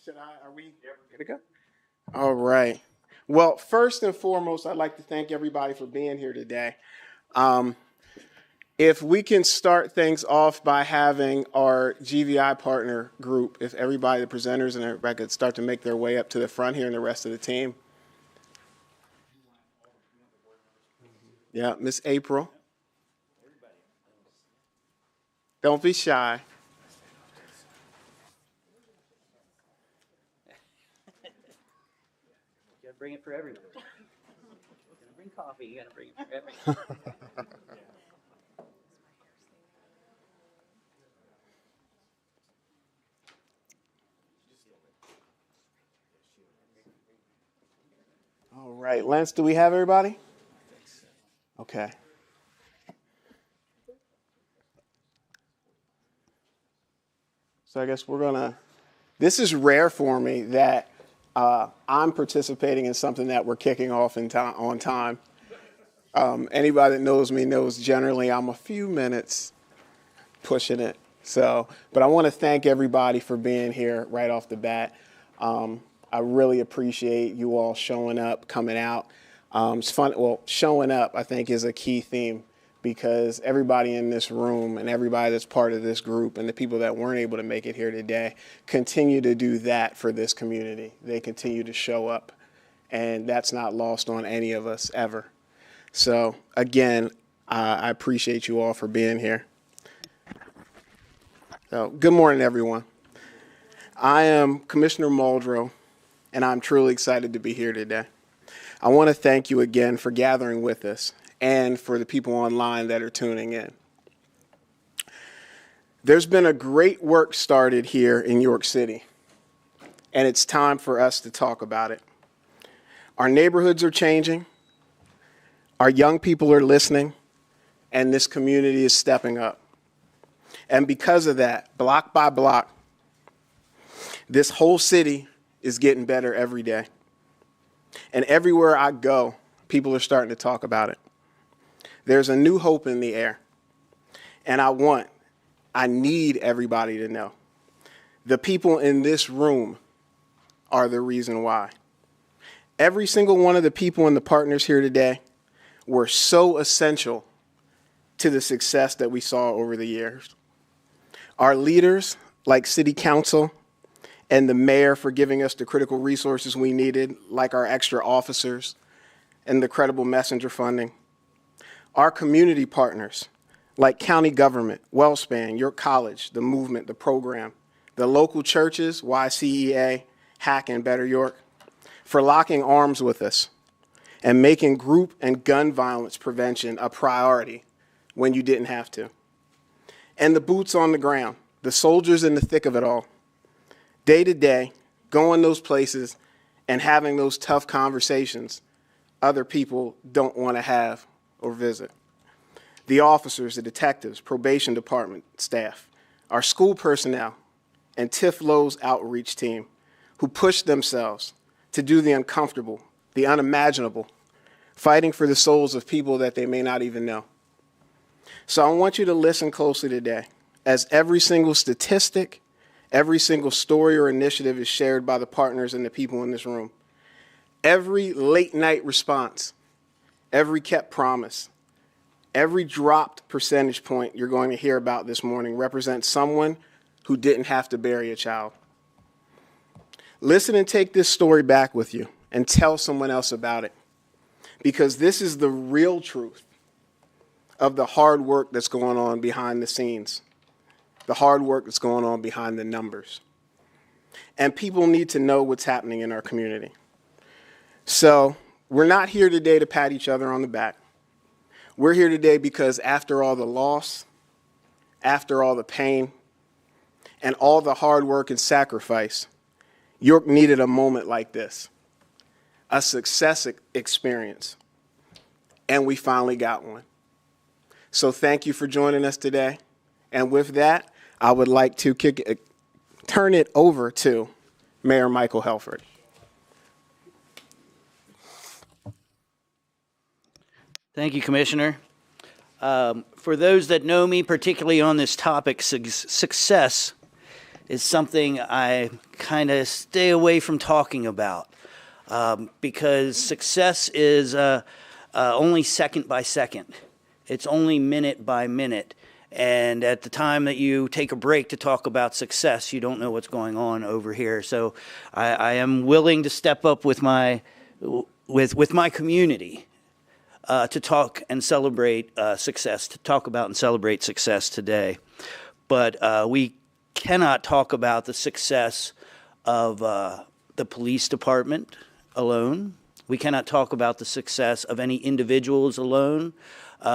Are we good to go? All right. Well, first and foremost, I'd like to thank everybody for being here today. If we can start things off by having our GVI partner group, if everybody, the presenters and everybody could start to make their way up to the front here and the rest of the team. Yeah, Miss April. Don't be shy. You gotta bring it for everyone. You gotta bring coffee, you gotta bring it for everyone. All right, Lance, do we have everybody? Okay. So I guess this is rare for me that I'm participating in something that we're kicking off on time. Anybody that knows me knows generally I'm a few minutes pushing it. But I want to thank everybody for being here right off the bat. I really appreciate you all showing up, coming out. It's fun. Well, showing up, I think, is a key theme because everybody in this room and everybody that's part of this group and the people that weren't able to make it here today continue to do that for this community. They continue to show up, and that's not lost on any of us ever. So, again, I appreciate you all for being here. So, good morning, everyone. I am Commissioner Muldrow, and I'm truly excited to be here today. I want to thank you again for gathering with us and for the people online that are tuning in. There's been a great work started here in York City, and it's time for us to talk about it. Our neighborhoods are changing, our young people are listening, and this community is stepping up. And because of that, block by block, this whole city is getting better every day. And everywhere I go, people are starting to talk about it. There's a new hope in the air. And I need everybody to know. The people in this room are the reason why. Every single one of the people and the partners here today were so essential to the success that we saw over the years. Our leaders, like City Council, and the mayor for giving us the critical resources we needed, like our extra officers and the credible messenger funding. Our community partners, like county government, WellSpan, York College, the movement, the program, the local churches, YCEA, HAC, and Better York, for locking arms with us and making group and gun violence prevention a priority when you didn't have to. And the boots on the ground, the soldiers in the thick of it all, day to day, going those places and having those tough conversations other people don't want to have or visit. The officers, the detectives, probation department staff, our school personnel, and TIFLO's outreach team who pushed themselves to do the uncomfortable, the unimaginable, fighting for the souls of people that they may not even know. So I want you to listen closely today, as every single statistic, every single story or initiative is shared by the partners and the people in this room. Every late night response, every kept promise, every dropped percentage point you're going to hear about this morning represents someone who didn't have to bury a child. Listen and take this story back with you and tell someone else about it, because this is the real truth of the hard work that's going on behind the scenes, the hard work that's going on behind the numbers. And people need to know what's happening in our community. So we're not here today to pat each other on the back. We're here today because after all the loss, after all the pain, and all the hard work and sacrifice, York needed a moment like this, a success experience, and we finally got one. So thank you for joining us today. And with that, I would like to turn it over to Mayor Michael Helford. Thank you, Commissioner. For those that know me, particularly on this topic, success, is something I kind of stay away from talking about because success is only second by second. It's only minute by minute. And at the time that you take a break to talk about success, you don't know what's going on over here. So I am willing to step up with my community to talk and celebrate success, to talk about and celebrate success today. But we cannot talk about the success of the police department alone. We cannot talk about the success of any individuals alone.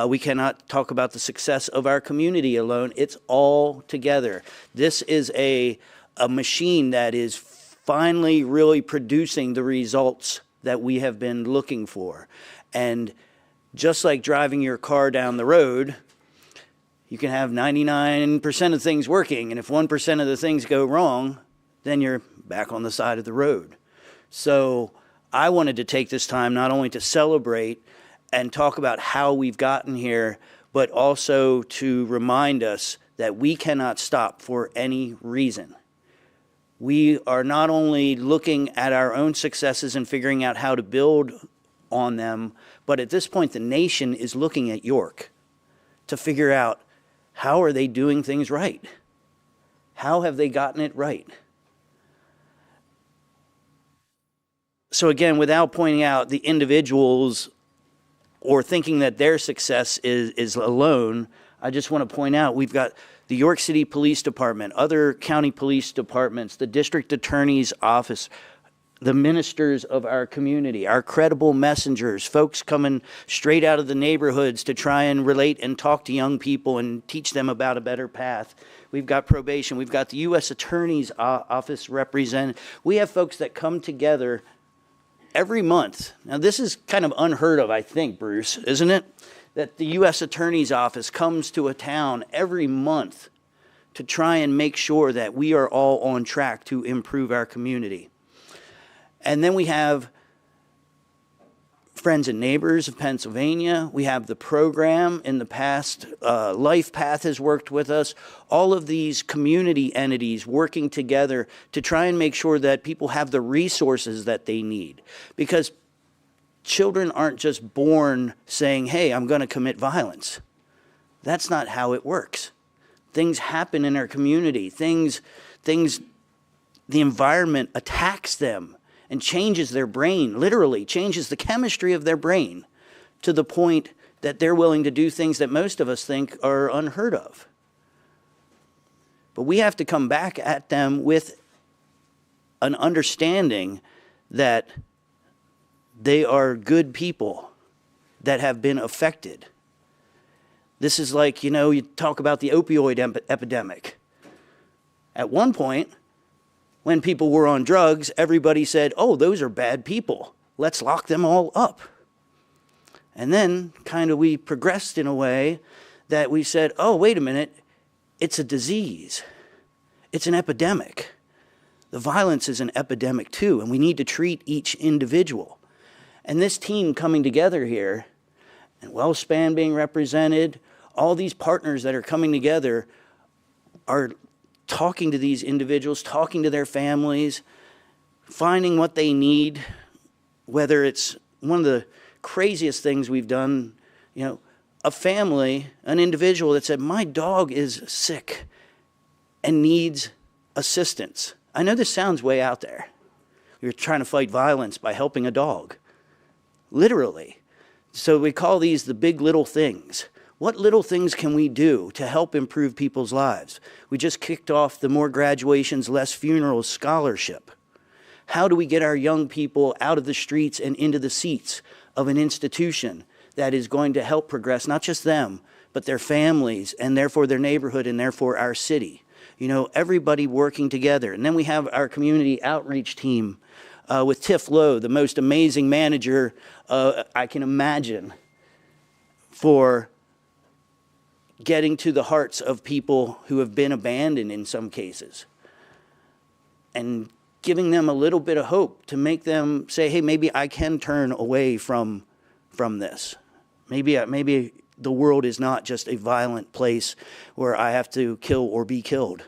We cannot talk about the success of our community alone. It's all together. This is a machine that is finally really producing the results that we have been looking for. And just like driving your car down the road, you can have 99% of things working, and if 1% of the things go wrong, then you're back on the side of the road. So I wanted to take this time not only to celebrate and talk about how we've gotten here, but also to remind us that we cannot stop for any reason. We are not only looking at our own successes and figuring out how to build on them, but at this point the nation is looking at York to figure out, how are they doing things right? How have they gotten it right? So again, without pointing out the individuals or thinking that their success is alone, I just want to point out we've got the York City Police Department, other county police departments, the district attorney's office, the ministers of our community, our credible messengers, folks coming straight out of the neighborhoods to try and relate and talk to young people and teach them about a better path. We've got probation. We've got the U.S. Attorney's Office represented. We have folks that come together every month. Now, this is kind of unheard of, I think, Bruce, isn't it? That the U.S. Attorney's Office comes to a town every month to try and make sure that we are all on track to improve our community. And then we have Friends and Neighbors of Pennsylvania. We have the program in the past. Life Path has worked with us. All of these community entities working together to try and make sure that people have the resources that they need. Because children aren't just born saying, hey, I'm going to commit violence. That's not how it works. Things happen in our community. The environment attacks them and changes their brain, literally changes the chemistry of their brain to the point that they're willing to do things that most of us think are unheard of. But we have to come back at them with an understanding that they are good people that have been affected. This is like, you talk about the opioid epidemic. At one point, when people were on drugs, everybody said, oh, those are bad people. Let's lock them all up. And then we progressed in a way that we said, oh, wait a minute, it's a disease. It's an epidemic. The violence is an epidemic too, and we need to treat each individual. And this team coming together here, and WellSpan being represented, all these partners that are coming together are talking to these individuals, talking to their families, finding what they need, whether it's one of the craziest things we've done, a family, an individual that said, my dog is sick and needs assistance. I know this sounds way out there. You're trying to fight violence by helping a dog, literally. So we call these the big little things. What little things can we do to help improve people's lives? We just kicked off the More Graduations, Less Funerals scholarship. How do we get our young people out of the streets and into the seats of an institution that is going to help progress, not just them, but their families, and therefore their neighborhood, and therefore our city? Everybody working together. And then we have our community outreach team with Tiff Lowe, the most amazing manager I can imagine, for getting to the hearts of people who have been abandoned in some cases and giving them a little bit of hope to make them say, hey, maybe I can turn away from this. Maybe the world is not just a violent place where I have to kill or be killed.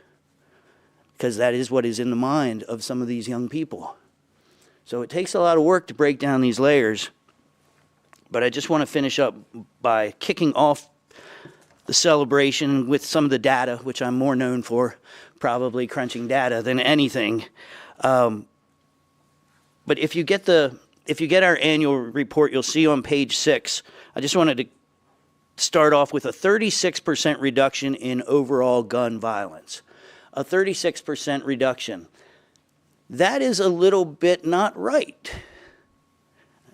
because that is what is in the mind of some of these young people. So it takes a lot of work to break down these layers, but I just want to finish up by kicking off the celebration with some of the data, which I'm more known for, probably crunching data than anything. But if you get our annual report, you'll see on page 6, I just wanted to start off with a 36% reduction in overall gun violence. A 36% reduction. That is a little bit not right.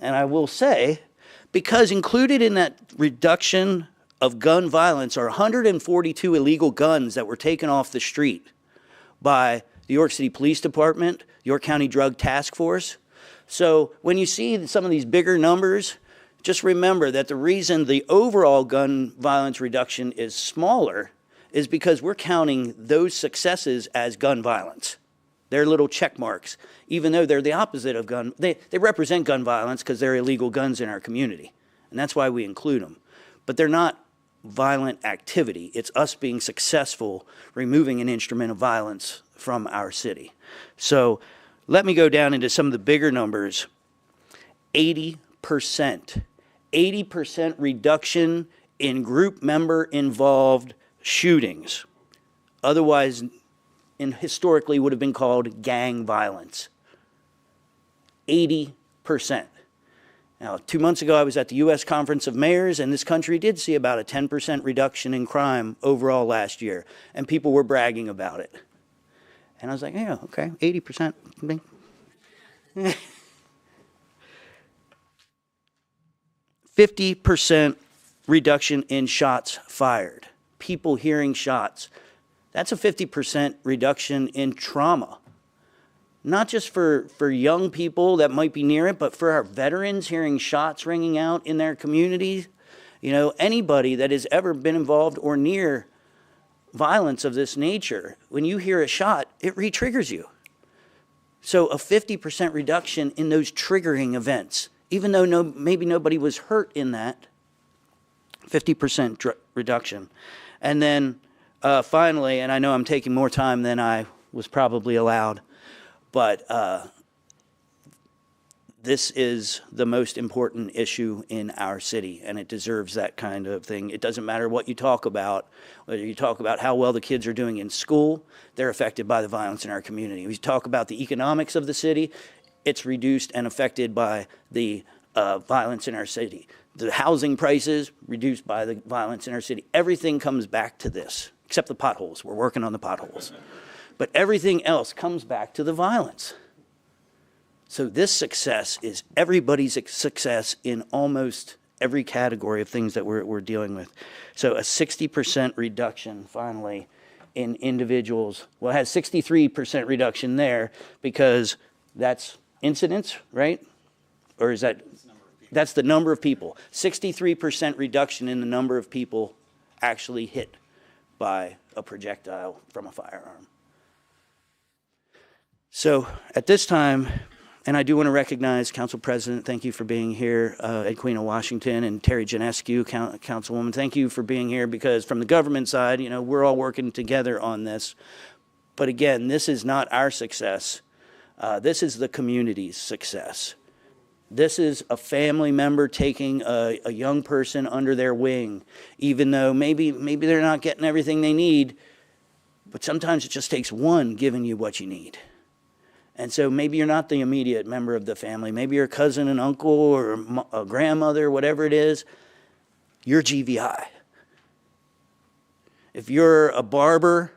And I will say, because included in that reduction of gun violence are 142 illegal guns that were taken off the street by the York City Police Department, York County Drug Task Force. So when you see some of these bigger numbers, just remember that the reason the overall gun violence reduction is smaller is because we're counting those successes as gun violence. They're little check marks, even though they're the opposite of gun. They represent gun violence because they're illegal guns in our community, and that's why we include them. But they're not violent activity. It's us being successful removing an instrument of violence from our city. So let me go down into some of the bigger numbers. 80%. 80% reduction in group member involved shootings. Otherwise, historically would have been called gang violence. 80%. Now, 2 months ago, I was at the U.S. Conference of Mayors, and this country did see about a 10% reduction in crime overall last year, and people were bragging about it. And I was like, yeah, okay, 80%. 50% reduction in shots fired. People hearing shots. That's a 50% reduction in trauma. Not just for young people that might be near it, but for our veterans hearing shots ringing out in their communities. You know, anybody that has ever been involved or near violence of this nature, when you hear a shot, it re-triggers you. So a 50% reduction in those triggering events, even though maybe nobody was hurt in that, 50% reduction. And then finally, and I know I'm taking more time than I was probably allowed, but this is the most important issue in our city, and it deserves that kind of thing. It doesn't matter what you talk about, whether you talk about how well the kids are doing in school, they're affected by the violence in our community. We talk about the economics of the city, it's reduced and affected by the violence in our city. The housing prices reduced by the violence in our city. Everything comes back to this, except the potholes. We're working on the potholes. But everything else comes back to the violence. So this success is everybody's success in almost every category of things that we're dealing with. So a 60% reduction, finally, in individuals. Well, it has 63% reduction there because that's incidents, right? Or is that? That's the number of people. 63% reduction in the number of people actually hit by a projectile from a firearm. So at this time, and I do want to recognize Council President, thank you for being here, Ed Queen of Washington, and Terry Janescu, Councilwoman, thank you for being here, because from the government side, you know, we're all working together on this. But again, this is not our success. This is the community's success. This is a family member taking a young person under their wing, even though maybe they're not getting everything they need, but sometimes it just takes one giving you what you need. And so maybe you're not the immediate member of the family. Maybe you're a cousin, an uncle, or a grandmother, whatever it is. You're GVI. If you're a barber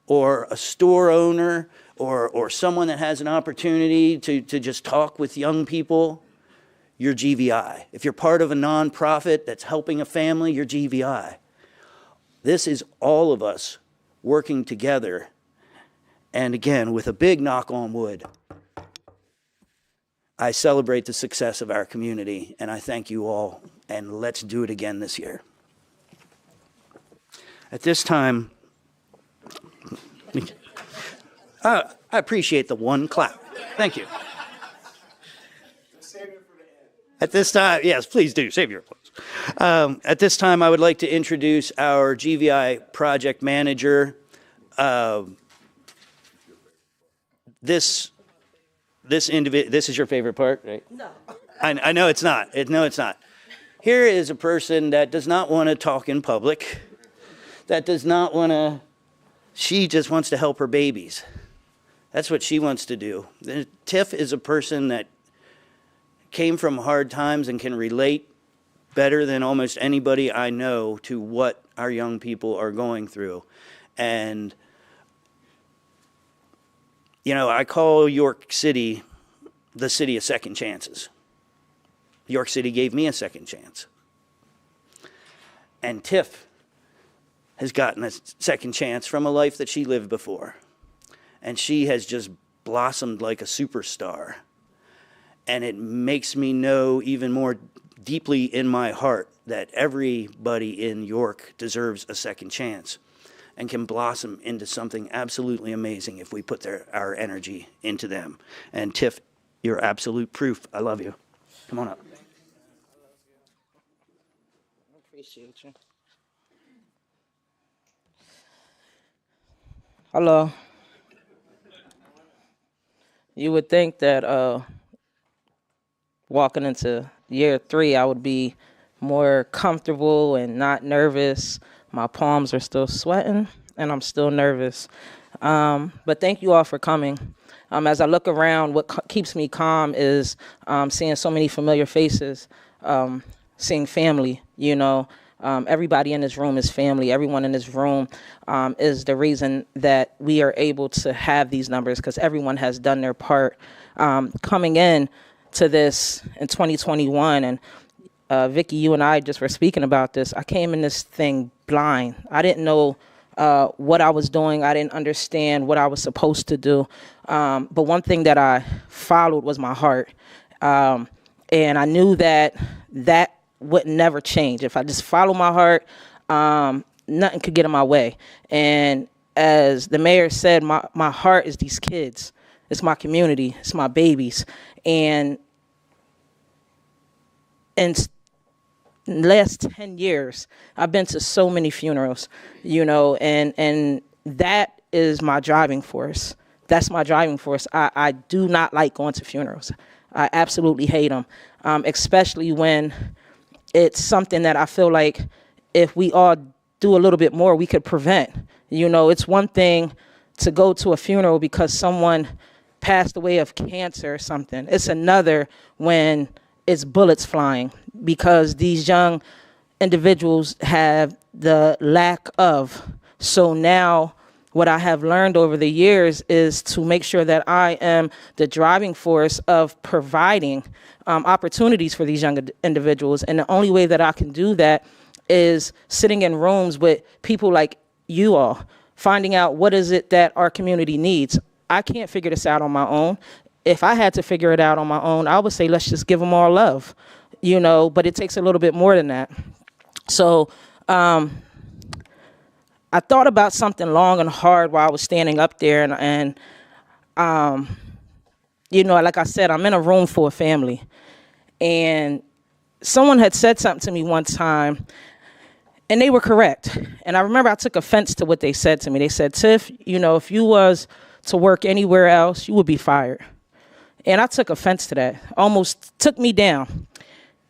or a store owner or someone that has an opportunity to just talk with young people, you're GVI. If you're part of a nonprofit that's helping a family, you're GVI. This is all of us working together. And again, with a big knock on wood, I celebrate the success of our community, and I thank you all, and let's do it again this year. At this time, I appreciate the one clap. Thank you. At this time, yes, please do, save your applause. At this time, I would like to introduce our GVI project manager, this individual, this is your favorite part, right? No. I know it's not. No, it's not. Here is a person that does not want to talk in public, that does not want to, she just wants to help her babies. That's what she wants to do. Tiff is a person that came from hard times and can relate better than almost anybody I know to what our young people are going through. And, you know, I call York City the city of second chances. York City gave me a second chance. And Tiff has gotten a second chance from a life that she lived before. And she has just blossomed like a superstar. And it makes me know even more deeply in my heart that everybody in York deserves a second chance and can blossom into something absolutely amazing if we put our energy into them. And Tiff, you're absolute proof. I love you. Come on up. I appreciate you. Hello. You would think that walking into year 3, I would be more comfortable and not nervous. My palms are still sweating, and I'm still nervous. But thank you all for coming. As I look around, what keeps me calm is seeing so many familiar faces, seeing family, you know. Everybody in this room is family. Everyone in this room is the reason that we are able to have these numbers, because everyone has done their part. Coming in to this in 2021, and Vicky, you and I just were speaking about this. I came in this thing blind. I didn't know what I was doing. I didn't understand what I was supposed to do. But one thing that I followed was my heart. And I knew that would never change. If I just follow my heart, nothing could get in my way. And as the mayor said, my heart is these kids. It's my community. It's my babies. And in the last 10 years, I've been to so many funerals, you know, and that is my driving force. That's my driving force. I do not like going to funerals. I absolutely hate them, especially when it's something that I feel like if we all do a little bit more, we could prevent. You know, it's one thing to go to a funeral because someone passed away of cancer or something. It's another when it's bullets flying, because these young individuals have the lack of. So now what I have learned over the years is to make sure that I am the driving force of providing opportunities for these young individuals. And the only way that I can do that is sitting in rooms with people like you all, finding out what is it that our community needs. I can't figure this out on my own. If I had to figure it out on my own, I would say, let's just give them all love, you know, but it takes a little bit more than that. So I thought about something long and hard while I was standing up there, and you know, like I said, I'm in a room full of family, and someone had said something to me one time, and they were correct. And I remember I took offense to what they said to me. They said, Tiff, you know, if you was to work anywhere else, you would be fired. And I took offense to that, almost took me down.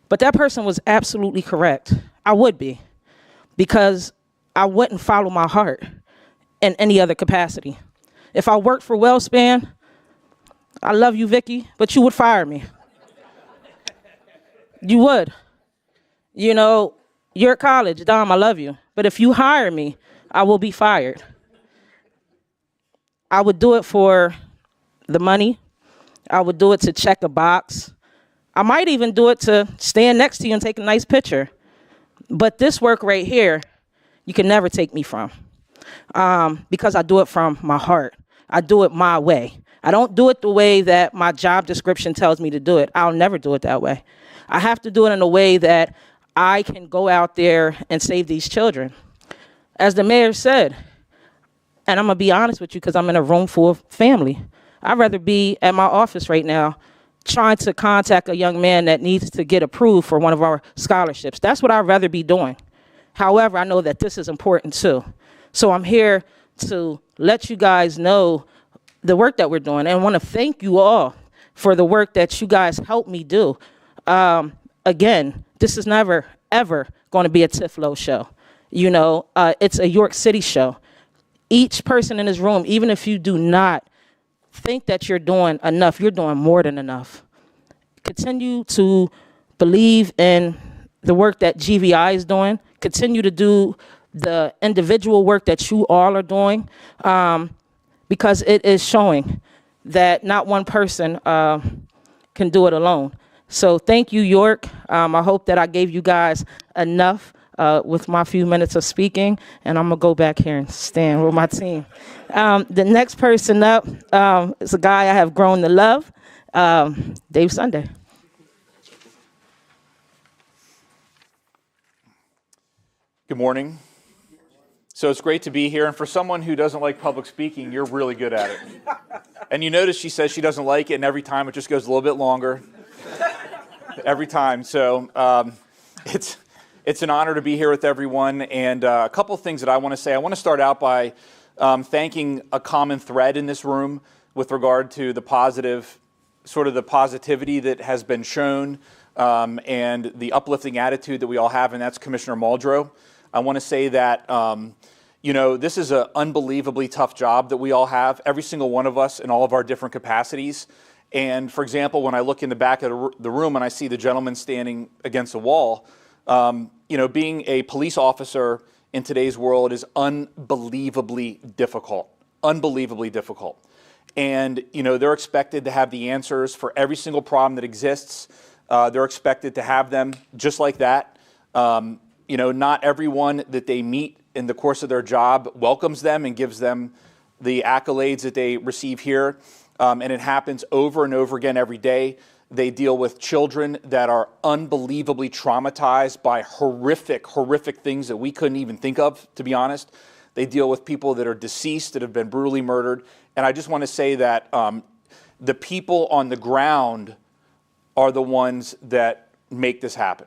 But that person was absolutely correct. I would be, because I wouldn't follow my heart in any other capacity. If I worked for WellSpan, I love you, Vicky, but you would fire me. You would. You know, you're at college, Dom, I love you. But if you hire me, I will be fired. I would do it for the money. I would do it to check a box. I might even do it to stand next to you and take a nice picture. But this work right here, you can never take me from, because I do it from my heart. I do it my way. I don't do it the way that my job description tells me to do it. I'll never do it that way. I have to do it in a way that I can go out there and save these children. As the mayor said, and I'm going to be honest with you because I'm in a room full of family, I'd rather be at my office right now trying to contact a young man that needs to get approved for one of our scholarships. That's what I'd rather be doing. However, I know that this is important too. So I'm here to let you guys know the work that we're doing. And I want to thank you all for the work that you guys helped me do. Again, this is never, ever going to be a Tiflo show. You know, it's a York City show. Each person in this room, even if you do not think that you're doing enough, you're doing more than enough. Continue to believe in the work that GVI is doing. Continue to do the individual work that you all are doing, because it is showing that not one person can do it alone. So thank you, York. I hope that I gave you guys enough with my few minutes of speaking, and I'm gonna go back here and stand with my team. The next person up is a guy I have grown to love, Dave Sunday. Good morning. So it's great to be here, and for someone who doesn't like public speaking, you're really good at it. And you notice she says she doesn't like it, and every time it just goes a little bit longer. Every time. So it's an honor to be here with everyone, and a couple of things that I want to say. I want to start out by thanking a common thread in this room with regard to the positive, sort of the positivity that has been shown, and the uplifting attitude that we all have, and that's Commissioner Muldrow. I want to say that, you know, this is an unbelievably tough job that we all have, every single one of us in all of our different capacities. And for example, when I look in the back of the room and I see the gentleman standing against the wall, you know, being a police officer in today's world is unbelievably difficult, unbelievably difficult. And, you know, they're expected to have the answers for every single problem that exists. They're expected to have them just like that. You know, not everyone that they meet in the course of their job welcomes them and gives them the accolades that they receive here. And it happens over and over again every day. They deal with children that are unbelievably traumatized by horrific, horrific things that we couldn't even think of, to be honest. They deal with people that are deceased, that have been brutally murdered. And I just want to say that the people on the ground are the ones that make this happen.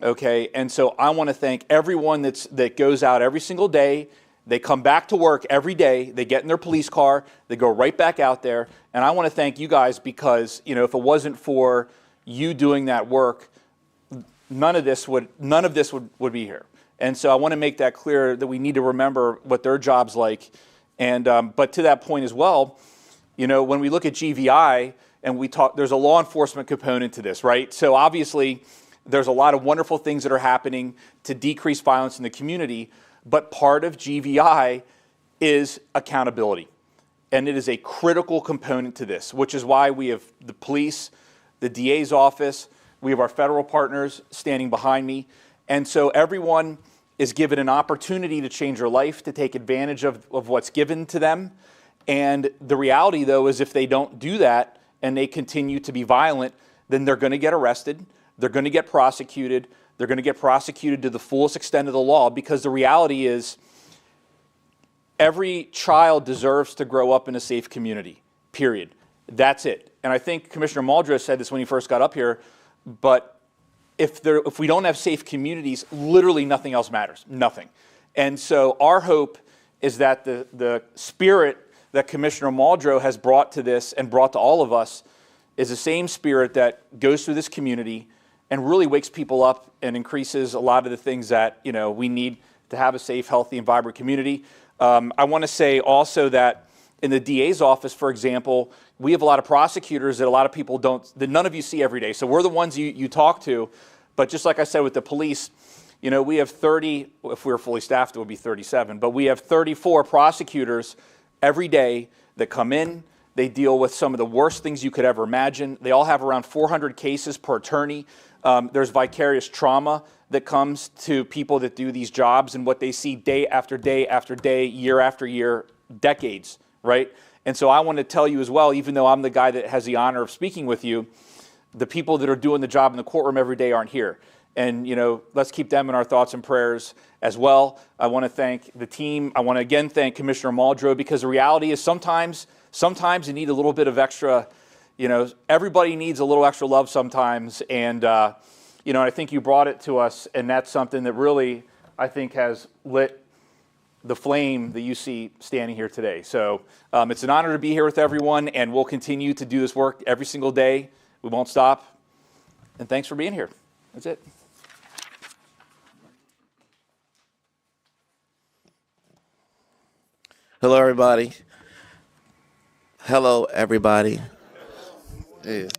Okay, and so I want to thank everyone that goes out every single day. They come back to work every day. They get in their police car. They go right back out there. And I want to thank you guys because, you know, if it wasn't for you doing that work, none of this would be here. And so I want to make that clear that we need to remember what their job's like. And but to that point as well, you know, when we look at GVI and we talk, there's a law enforcement component to this, right? So obviously, there's a lot of wonderful things that are happening to decrease violence in the community, but part of GVI is accountability. And it is a critical component to this, which is why we have the police, the DA's office, we have our federal partners standing behind me. And so everyone is given an opportunity to change their life, to take advantage of what's given to them. And the reality, though, is if they don't do that and they continue to be violent, then they're going to get arrested. They're going to get prosecuted. They're going to get prosecuted to the fullest extent of the law, because the reality is every child deserves to grow up in a safe community, period. That's it. And I think Commissioner Muldrow said this when he first got up here, but if we don't have safe communities, literally nothing else matters, nothing. And so our hope is that the spirit that Commissioner Muldrow has brought to this and brought to all of us is the same spirit that goes through this community and really wakes people up and increases a lot of the things that, you know, we need to have a safe, healthy, and vibrant community. I want to say also that in the DA's office, for example, we have a lot of prosecutors that a lot of people don't, that none of you see every day. So we're the ones you talk to. But just like I said with the police, you know, we have 30, if we were fully staffed, it would be 37, but we have 34 prosecutors every day that come in. They deal with some of the worst things you could ever imagine. They all have around 400 cases per attorney. There's vicarious trauma that comes to people that do these jobs and what they see day after day after day, year after year, decades, right? And so I want to tell you as well, even though I'm the guy that has the honor of speaking with you, the people that are doing the job in the courtroom every day aren't here. And, you know, let's keep them in our thoughts and prayers as well. I want to thank the team. I want to again thank Commissioner Muldrow, because the reality is sometimes you need a little bit of extra, you know, everybody needs a little extra love sometimes. And, you know, I think you brought it to us, and that's something that really, I think, has lit the flame that you see standing here today. So it's an honor to be here with everyone, and we'll continue to do this work every single day. We won't stop. And thanks for being here. That's it. Hello, everybody. Hello, everybody. Yeah,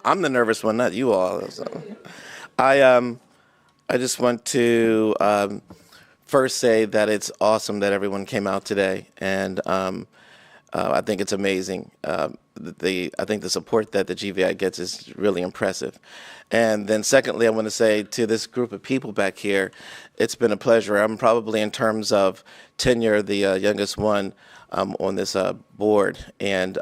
I'm the nervous one, not you all. So. I just want to first say that it's awesome that everyone came out today, and I think it's amazing. I think the support that the GVI gets is really impressive. And then secondly, I want to say to this group of people back here, it's been a pleasure. I'm probably, in terms of tenure, the youngest one on this board. And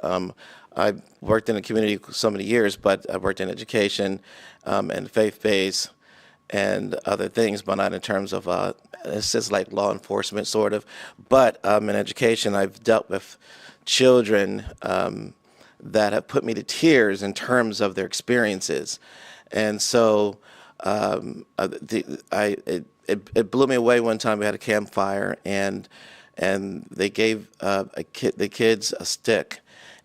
I worked in the community so many years, but I worked in education and faith-based and other things, but not in terms of, it's just like law enforcement, sort of. But in education, I've dealt with children that have put me to tears in terms of their experiences. And so it blew me away one time. We had a campfire, and they gave the kids a stick,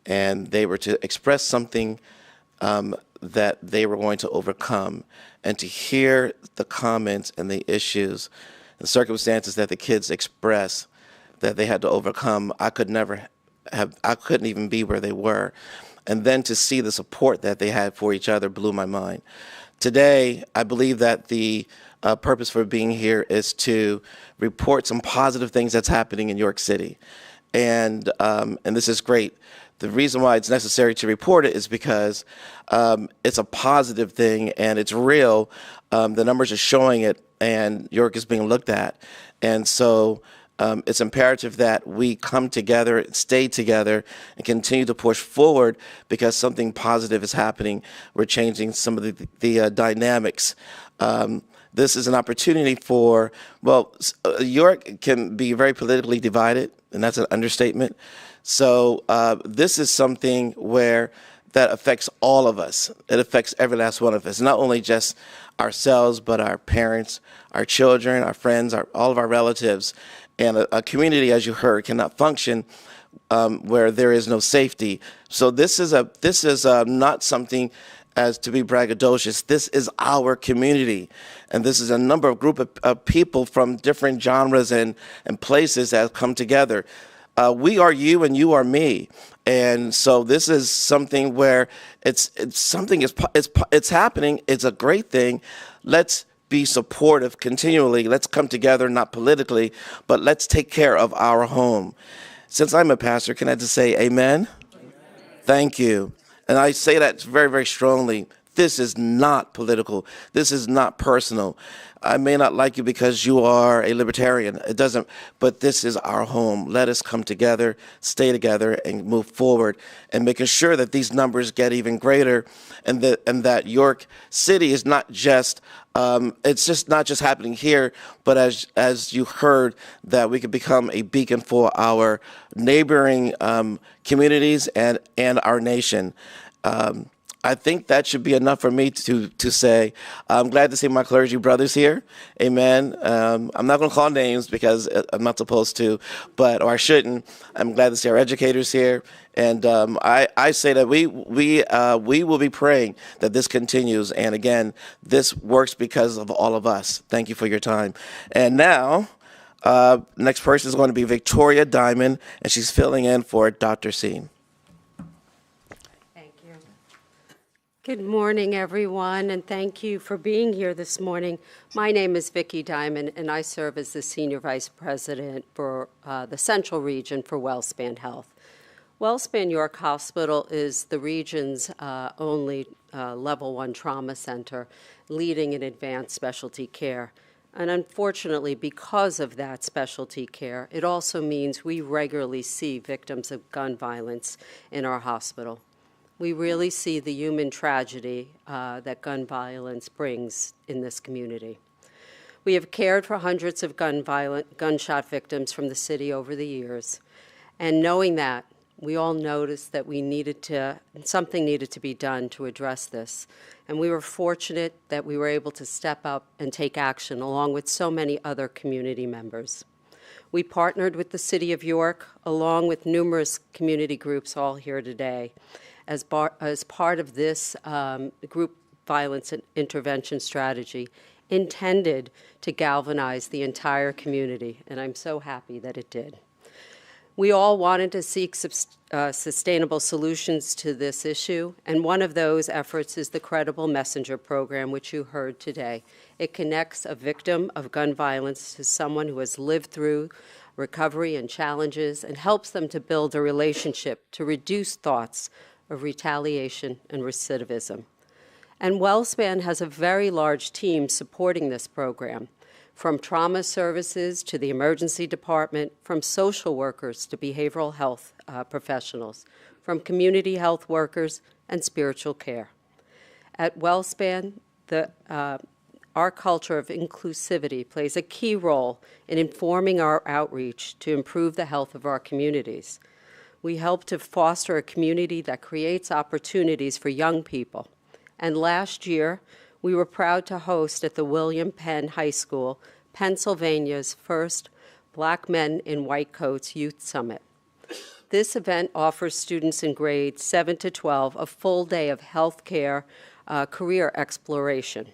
and they were to express something that they were going to overcome. And to hear the comments and the issues and circumstances that the kids expressed that they had to overcome, I couldn't even be where they were. And then to see the support that they had for each other blew my mind. Today, I believe that the purpose for being here is to report some positive things that's happening in York City. And this is great. The reason why it's necessary to report it is because it's a positive thing and it's real. The numbers are showing it, and York is being looked at. And so it's imperative that we come together, stay together, and continue to push forward, because something positive is happening. We're changing some of the dynamics. This is an opportunity for, well, York can be very politically divided, and that's an understatement. So this is something where that affects all of us. It affects every last one of us, not only just ourselves, but our parents, our children, our friends, all of our relatives. And a community, as you heard, cannot function where there is no safety. So this is not something as to be braggadocious. This is our community, and this is a number of group of people from different genres and places that have come together. We are you, and you are me, and so this is something where it's happening. It's a great thing. Let's be supportive continually. Let's come together, not politically, but let's take care of our home. Since I'm a pastor, can I just say amen? Amen. Thank you. And I say that very, very strongly. This is not political. This is not personal. I may not like you because you are a libertarian. It doesn't, but this is our home. Let us come together, stay together, and move forward, and making sure that these numbers get even greater, and that York City is not just, it's just not just happening here, but as you heard, that we could become a beacon for our neighboring communities and our nation. I think that should be enough for me to say. I'm glad to see my clergy brothers here. Amen. I'm not going to call names because I'm not supposed to, or I shouldn't. I'm glad to see our educators here. And I say that we will be praying that this continues. And again, this works because of all of us. Thank you for your time. And now, next person is going to be Victoria Diamond, and she's filling in for Dr. Seam. Good morning, everyone, and thank you for being here this morning. My name is Vicki Diamond, and I serve as the Senior Vice President for the Central Region for WellSpan Health. WellSpan York Hospital is the region's only Level 1 trauma center, leading in advanced specialty care. And unfortunately, because of that specialty care, it also means we regularly see victims of gun violence in our hospital. We really see the human tragedy that gun violence brings in this community. We have cared for hundreds of gunshot victims from the city over the years, and knowing that, we all noticed that something needed to be done to address this. And we were fortunate that we were able to step up and take action along with so many other community members. We partnered with the City of York, along with numerous community groups all here today, as part of this group violence and intervention strategy intended to galvanize the entire community, and I'm so happy that it did. We all wanted to seek sustainable solutions to this issue, and one of those efforts is the Credible Messenger program, which you heard today. It connects a victim of gun violence to someone who has lived through recovery and challenges and helps them to build a relationship to reduce thoughts of retaliation and recidivism. And WellSpan has a very large team supporting this program, from trauma services to the emergency department, from social workers to behavioral health professionals, from community health workers and spiritual care. At WellSpan, our culture of inclusivity plays a key role in informing our outreach to improve the health of our communities. We help to foster a community that creates opportunities for young people. And last year, we were proud to host at the William Penn High School, Pennsylvania's first Black Men in White Coats Youth Summit. This event offers students in grades 7 to 12 a full day of healthcare career exploration.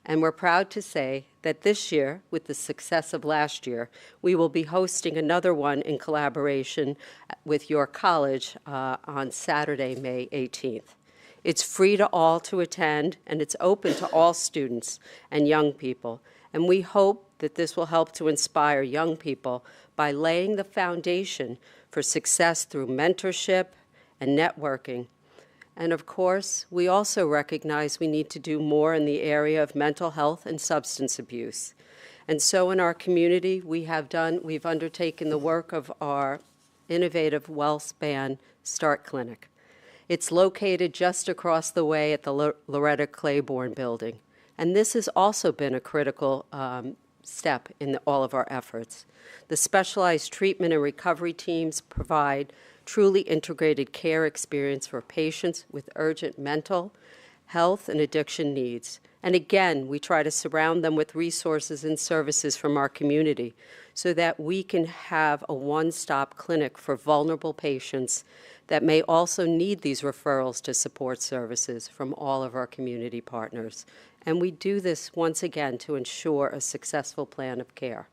And we're proud to say that this year, with the success of last year, we will be hosting another one in collaboration with your college on Saturday, May 18th. It's free to all to attend, and it's open to all students and young people. And we hope that this will help to inspire young people by laying the foundation for success through mentorship and networking. And of course, we also recognize we need to do more in the area of mental health and substance abuse. And so in our community, we've undertaken the work of our innovative WellSpan Start Clinic. It's located just across the way at the Loretta Claiborne building. And this has also been a critical step in all of our efforts. The specialized treatment and recovery teams provide truly integrated care experience for patients with urgent mental, health, and addiction needs. And again, we try to surround them with resources and services from our community so that we can have a one-stop clinic for vulnerable patients that may also need these referrals to support services from all of our community partners. And we do this once again to ensure a successful plan of care.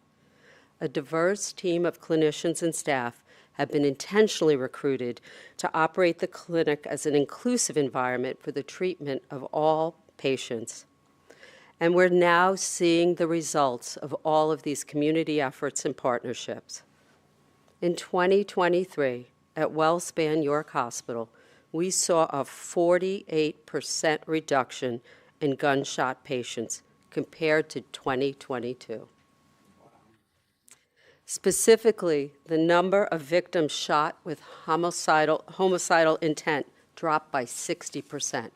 A diverse team of clinicians and staff have been intentionally recruited to operate the clinic as an inclusive environment for the treatment of all patients. And we're now seeing the results of all of these community efforts and partnerships. In 2023, at WellSpan York Hospital, we saw a 48% reduction in gunshot patients compared to 2022. Specifically, the number of victims shot with homicidal intent dropped by 60%.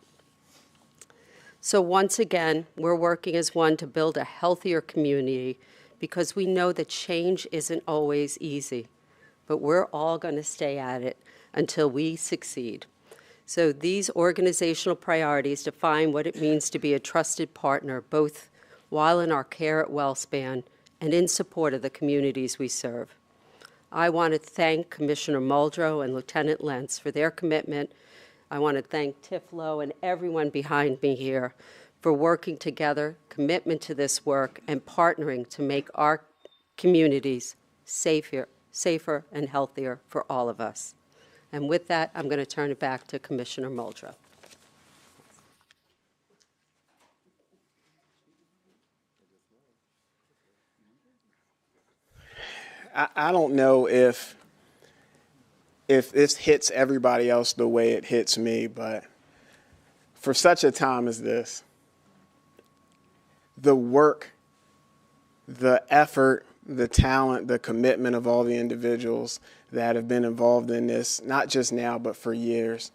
So once again, we're working as one to build a healthier community because we know that change isn't always easy, but we're all going to stay at it until we succeed. So these organizational priorities define what it means to be a trusted partner, both while in our care at WellSpan and in support of the communities we serve. I want to thank Commissioner Muldrow and Lieutenant Lentz for their commitment. I want to thank Tiflo and everyone behind me here for working together, commitment to this work, and partnering to make our communities safer and healthier for all of us. And with that, I'm going to turn it back to Commissioner Muldrow. I don't know if this hits everybody else the way it hits me, but for such a time as this, the work, the effort, the talent, the commitment of all the individuals that have been involved in this, not just now, but for years,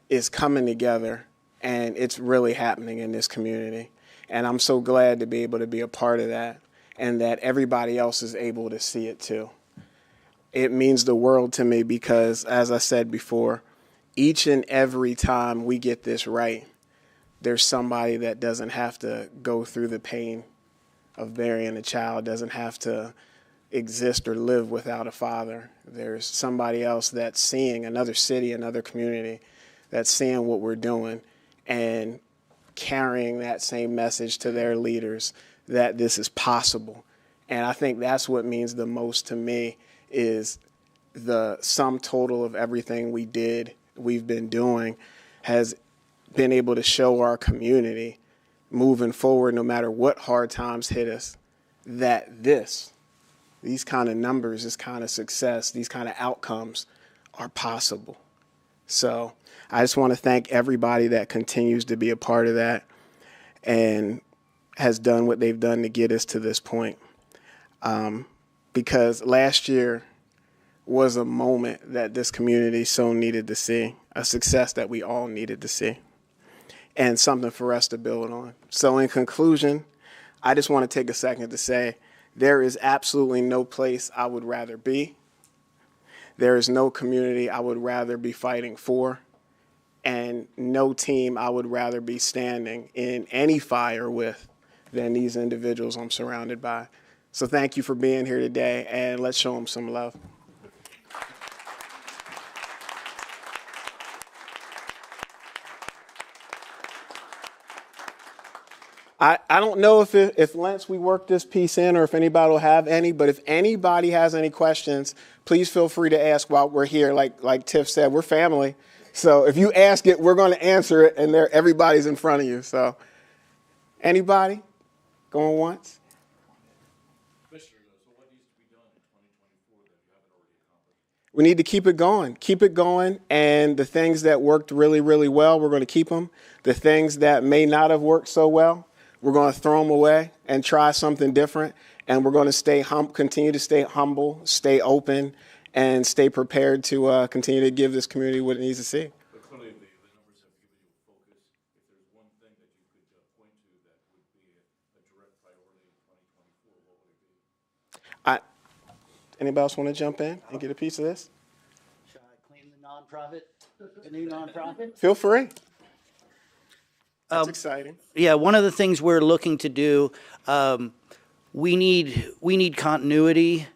is coming together, and it's really happening in this community. And I'm so glad to be able to be a part of that, and that everybody else is able to see it too. It means the world to me because, as I said before, each and every time we get this right, there's somebody that doesn't have to go through the pain of burying a child, doesn't have to exist or live without a father. There's somebody else that's seeing, another city, another community, that's seeing what we're doing and carrying that same message to their leaders that this is possible. And I think that's what means the most to me, is the sum total of everything we've been doing has been able to show our community moving forward, no matter what hard times hit us, that these kind of numbers, this kind of success, these kind of outcomes are possible. So I just want to thank everybody that continues to be a part of that and has done what they've done to get us to this point. Because last year was a moment that this community so needed to see, a success that we all needed to see, and something for us to build on. So in conclusion, I just want to take a second to say there is absolutely no place I would rather be. There is no community I would rather be fighting for, and no team I would rather be standing in any fire with than these individuals I'm surrounded by. So thank you for being here today, and let's show them some love. I don't know if Lance, we work this piece in, or if anybody will have any, but if anybody has any questions, please feel free to ask while we're here. Like Tiff said, we're family. So if you ask it, we're going to answer it, and everybody's in front of you. So anybody going once? We need to keep it going, and the things that worked really, really well, we're going to keep them. The things that may not have worked so well, we're going to throw them away and try something different, and we're going to continue to stay humble, stay open, and stay prepared to continue to give this community what it needs to see. But clearly the numbers have given you a focus. If there's one thing that you could point to that would be a direct priority in 2024, what would it be? Anybody else want to jump in and get a piece of this? Should I claim the nonprofit, the new nonprofit? Feel free. That's exciting. Yeah, one of the things we're looking to do, we need continuity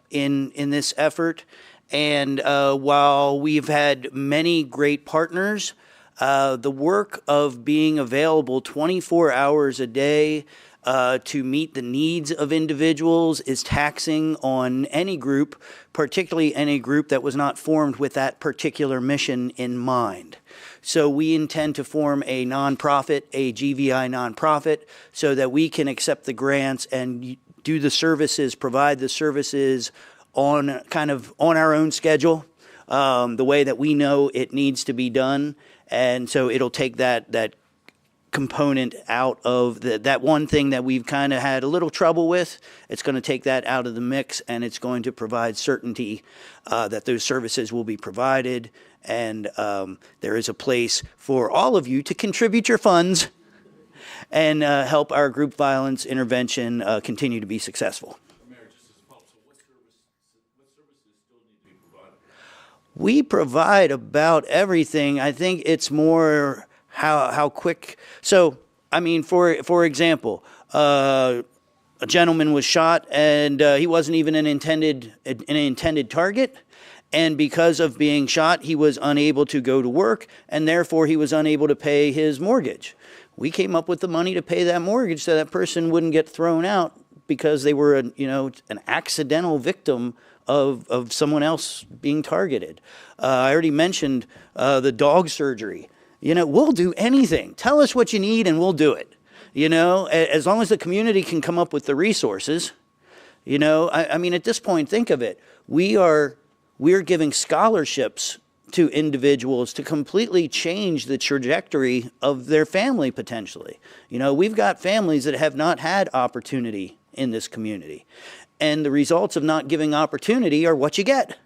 in this effort, and while we've had many great partners, the work of being available 24 hours a day to meet the needs of individuals is taxing on any group, particularly any group that was not formed with that particular mission in mind. So we intend to form a nonprofit, a GVI nonprofit, so that we can accept the grants and do the services, provide the services on our own schedule, the way that we know it needs to be done. And so it'll take that component out of that one thing that we've kind of had a little trouble with. It's going to take that out of the mix, and it's going to provide certainty that those services will be provided, and there is a place for all of you to contribute your funds and help our group violence intervention continue to be successful. Mayor, just as a follow-up, so what services still need to be provided? We provide about everything. I think it's more how quick. So, I mean, for example, a gentleman was shot, and he wasn't even an intended target. And because of being shot, he was unable to go to work, and therefore he was unable to pay his mortgage. We came up with the money to pay that mortgage so that person wouldn't get thrown out because they were an accidental victim of someone else being targeted. I already mentioned the dog surgery. We'll do anything. Tell us what you need and we'll do it. As long as the community can come up with the resources. I mean, at this point, think of it. We're giving scholarships to individuals to completely change the trajectory of their family potentially. We've got families that have not had opportunity in this community. And the results of not giving opportunity are what you get.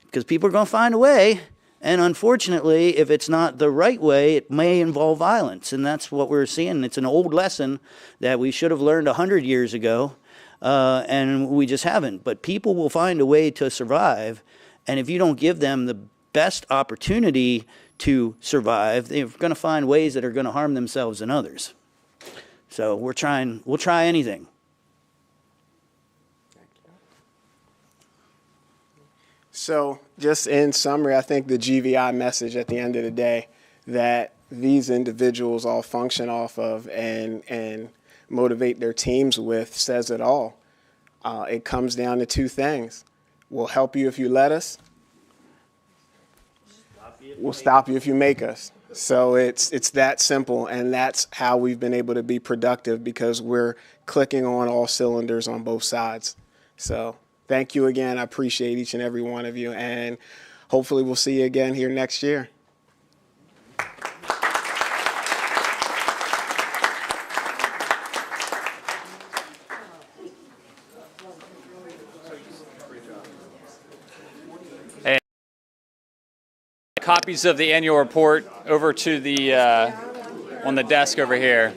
Because people are going to find a way. And unfortunately, if it's not the right way, it may involve violence. And that's what we're seeing. It's an old lesson that we should have learned 100 years ago. And we just haven't. But people will find a way to survive. And if you don't give them the best opportunity to survive, they're going to find ways that are going to harm themselves and others. So we'll try anything. So just in summary, I think the GVI message at the end of the day that these individuals all function off of and motivate their teams with says it all. It comes down to two things. We'll help you if you let us. We'll stop you if you make us. So it's that simple, and that's how we've been able to be productive, because we're clicking on all cylinders on both sides. So thank you again. I appreciate each and every one of you, and hopefully we'll see you again here next year. Copies of the annual report over to the on the desk over here.